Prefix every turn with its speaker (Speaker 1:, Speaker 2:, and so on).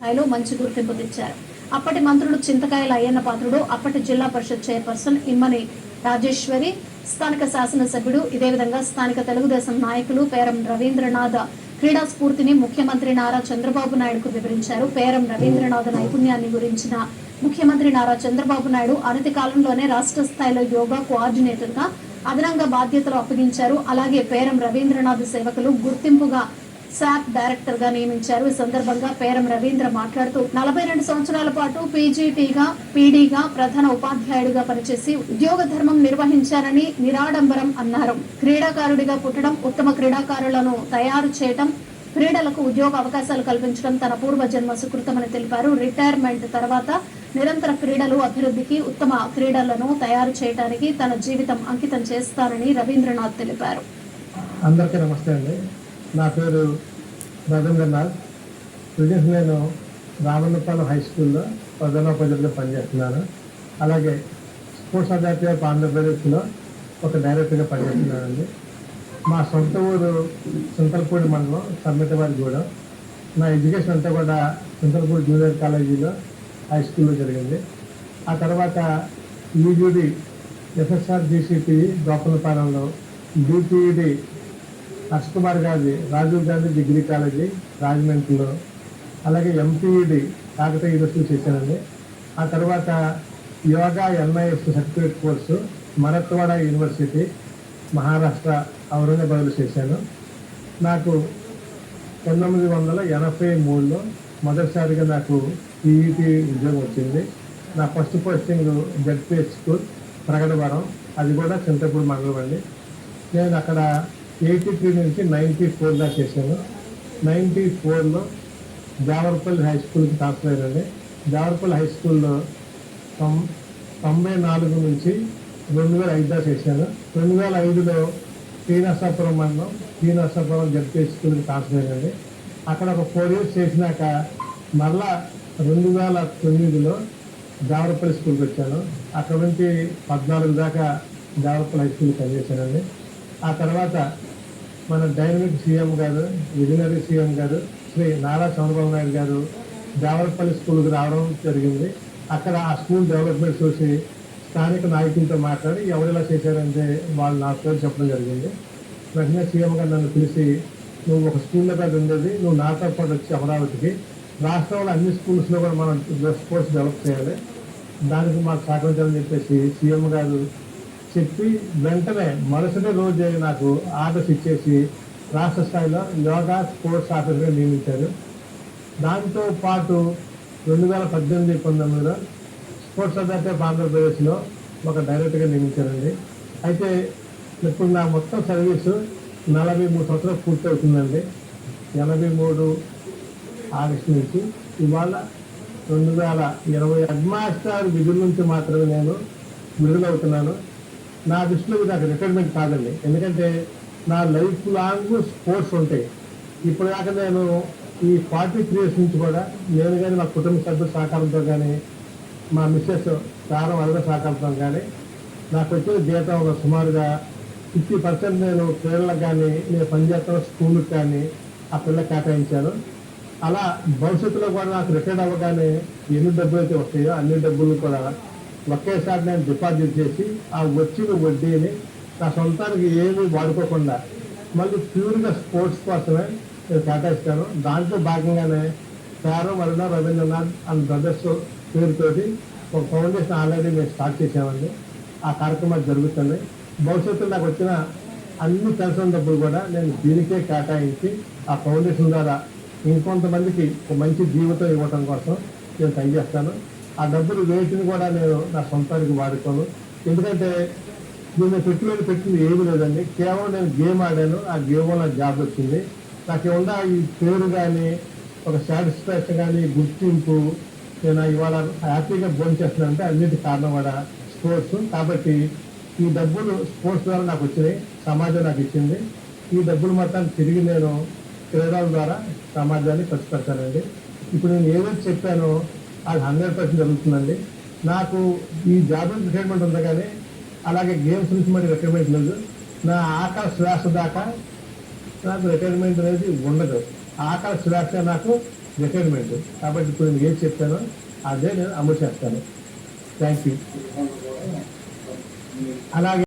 Speaker 1: స్థాయిలో మంచి గుర్తింపు తెచ్చారు. అప్పటి మంత్రులు చింతకాయల అయ్యన్న పాత్రుడు, అప్పటి జిల్లా పరిషత్ చైర్పర్సన్ ఇమ్మని రాజేశ్వరి, స్థానిక శాసనసభ్యుడు, ఇదే విధంగా స్థానిక తెలుగుదేశం నాయకులు పేరం రవీంద్రనాథ్ క్రీడా స్ఫూర్తిని ముఖ్యమంత్రి నారా చంద్రబాబు నాయుడుకు వివరించారు. పేరం రవీంద్రనాథ్ నైపుణ్యాన్ని గురించిన ముఖ్యమంత్రి నారా చంద్రబాబు నాయుడు అనతి కాలంలోనే రాష్ట్ర స్థాయిలో యోగా కోఆర్డినేటర్ గా అదనంగా బాధ్యతలు అప్పగించారు. అలాగే పేరం రవీంద్రనాథ్ సేవకులు గుర్తింపుగా శాప్ డైరెక్టర్ గా నియమించారు. ఈ సందర్భంగా పేరం రవీంద్ర మాట్లాడుతూ 42 సంవత్సరాల పాటు పీజీటీగా, పీడీగా, ప్రధాన ఉపాధ్యాయుడిగా పనిచేసి ఉద్యోగ ధర్మం నిర్వహించారని నిరాడంబరం అన్నారు. క్రీడాకారుడిగా పుట్టడం, ఉత్తమ క్రీడాకారులను తయారు చేయడం, క్రీడలకు ఉద్యోగ అవకాశాలు కల్పించడం తన పూర్వజన్మ సుకృతమని తెలిపారు. రిటైర్మెంట్ తర్వాత నిరంతర క్రీడలు అభివృద్ధికి, ఉత్తమ క్రీడలను తయారు చేయడానికి తన జీవితం అంకితం చేస్తానని రవీంద్రనాథ్ తెలిపారు.
Speaker 2: అందరికీ నమస్తే అండి. నా పేరు రవీంద్రనాథ్. ప్రజెంట్ నేను రామన్నపాలెం హై స్కూల్లో ప్రధానోపాధ్యాయుడిగా పనిచేస్తున్నాను. అలాగే స్పోర్ట్స్ అథారిటీ ఆఫ్ ఆంధ్రప్రదేశ్లో ఒక డైరెక్టర్గా పనిచేస్తున్నానండి. మా సొంత ఊరు చింతలపూడి మండలం సమ్మెటవారిగూడెం. నా ఎడ్యుకేషన్ అంతా కూడా చింతలపూడి జూనియర్ కాలేజీలో హై స్కూల్లో జరిగింది. ఆ తర్వాత యూజీడీ ఎఫ్ఎస్ఆర్ జీసీపీ గోపలపాలెంలో, డిపిఈడి అశ్కుమార్ గారి రాజీవ్ గాంధీ డిగ్రీ కాలేజీ రాజమండ్రిలో, అలాగే ఎంపీఈడి కాకతీయ యూనివర్సిటీ చేశానండి. ఆ తర్వాత yoga NIS certificate course Marathwada university Maharashtra ఔరంగాబాద్లో చేశాను. నాకు 1983లో మొదటిసారిగా నాకు పీఈటీ ఉద్యోగం వచ్చింది. నా first posting ZPH school Pragadavaram, అది కూడా చింతపూడి మండలం అండి. నేను అక్కడ 83 నుంచి 94 దాకా చేశాను. 94లో జావర్పల్లి హై స్కూల్కి ట్రాన్స్ఫర్ అయ్యానండి. జావర్పల్లి హై స్కూల్లో 94 నుంచి 2005 దాకా చేశాను. 2005లో శ్రీనరసాపురం మండలం, శ్రీనరసాపురం జడ్పీహెచ్ స్కూల్కి ట్రాన్స్ఫర్ అయ్యానండి. అక్కడ ఒక 4 years చేసినాక మరలా 2009లో జావర్పల్లి స్కూల్కి వచ్చాను. అక్కడ నుంచి 14 దాకా జావర్పల్లి హై స్కూల్కి పనిచేశానండి. ఆ తర్వాత మన డైనమిక్ సీఎం గారు, విజనరీ సీఎం గారు శ్రీ నారా చంద్రబాబు నాయుడు గారు జావర్పల్లి స్కూల్కి రావడం జరిగింది. అక్కడ ఆ స్కూల్ డెవలప్మెంట్ చూసి స్థానిక నాయకులతో మాట్లాడి ఎవరెలా చేశారంటే వాళ్ళు నా పేరు చెప్పడం జరిగింది. వెంటనే సీఎం గారు నన్ను పిలిచి, నువ్వు ఒక స్కూల్లో పెద్ద ఉండేది, నువ్వు నాతో పాటు వచ్చి అమరావతికి రాష్ట్రంలో అన్ని స్కూల్స్లో కూడా మనం స్పోర్ట్స్ డెవలప్ చేయాలి, దానికి మాకు సహకరించాలని చెప్పేసి సీఎం గారు చెప్పి వెంటనే మరుసటి రోజే నాకు ఆర్డర్స్ ఇచ్చేసి రాష్ట్ర స్థాయిలో యోగా స్పోర్ట్స్ ఆఫీసర్గా నియమించారు. దాంతో పాటు 2018-19లో స్పోర్ట్స్ అథారిటీ ఆఫ్ ఆంధ్రప్రదేశ్లో ఒక డైరెక్టర్గా నియమించారండి. అయితే ఇప్పుడు నా మొత్తం సర్వీసు 43 సంవత్సరాలు పూర్తి అవుతుందండి. 83 ఆగస్టు నుంచి ఇవాళ 2020 హెడ్ మాస్టర్ విధుల నుంచి మాత్రమే నేను విడుదలవుతున్నాను. నా దృష్టిలో ఇది నాకు రిటైర్మెంట్ కాదండి, ఎందుకంటే నా లైఫ్ లాంగ్ స్పోర్ట్స్ ఉంటాయి. ఇప్పుడు దాకా నేను ఈ 43 years నుంచి కూడా నేను కానీ నా కుటుంబ సభ్యుల సహకారంతో కానీ, మా మిస్సెస్ చాలా వరద సహకారంతో కానీ నాకు వచ్చిన జీతం సుమారుగా 50% నేను పిల్లలకు కానీ, నేను పనిచేస్తున్న స్కూల్కి కానీ ఆ పిల్లలకు కేటాయించాను. అలా భవిష్యత్తులో కూడా నాకు రిటైర్ అవ్వగానే ఎన్ని డబ్బులు అయితే వస్తాయో అన్ని డబ్బులు కూడా ఒకేసారి నేను డిపాజిట్ చేసి ఆ వచ్చిన వడ్డీని నా సొంతానికి ఏమీ వాడుకోకుండా మళ్ళీ ప్యూర్గా స్పోర్ట్స్ కోసమే నేను కేటాయిస్తాను. దాంట్లో భాగంగానే పేరం వరద రవీంద్రనాథ్ అండ్ బ్రదర్స్ పేరుతోటి ఒక ఫౌండేషన్ ఆల్రెడీ మేము స్టార్ట్ చేసామండి. ఆ కార్యక్రమాలు జరుగుతున్నాయి. భవిష్యత్తులో నాకు వచ్చిన అన్ని పెన్షన్ డబ్బులు కూడా నేను దీనికే కేటాయించి ఆ ఫౌండేషన్ ద్వారా ఇంకొంతమందికి ఒక మంచి జీవితం ఇవ్వటం కోసం నేను పనిచేస్తాను. ఆ డబ్బులు వేటిని కూడా నేను నా సొంతానికి వాడుకోను, ఎందుకంటే నేను పెట్టింది ఏమీ లేదండి. కేవలం నేను గేమ్ ఆడాను, ఆ గేమ్ వల్ల జాబ్ వచ్చింది. నాకు ఏమన్నా ఈ పేరు కానీ, ఒక సాటిస్ఫాక్షన్ కానీ, గుర్తింపు, నేను ఇవాళ హ్యాపీగా భోజనం చేస్తున్నానంటే అన్నిటి కారణం కూడా స్పోర్ట్స్. కాబట్టి ఈ డబ్బులు స్పోర్ట్స్ ద్వారా నాకు వచ్చినాయి, సమాజం నాకు ఇచ్చింది. ఈ డబ్బులు మొత్తం తిరిగి నేను క్రీడల ద్వారా సమాజాన్ని ఖర్చు పెడతానండి. ఇప్పుడు నేను ఏదైతే చెప్పానో అది 100% జరుగుతుందండి. నాకు ఈ జాబ్ రిటైర్మెంట్ ఉంది, కానీ అలాగే గేమ్స్ నుంచి మరి రిటైర్మెంట్ లేదు. నా ఆకలి శ్వాస దాకా నాకు రిటైర్మెంట్ అనేది ఉండదు. ఆకలి శ్వాస నాకు రిటైర్మెంట్. కాబట్టి ఇప్పుడు నేను ఏం చెప్పానో అదే నేను అమలు చేస్తాను. Thank you. అలాగే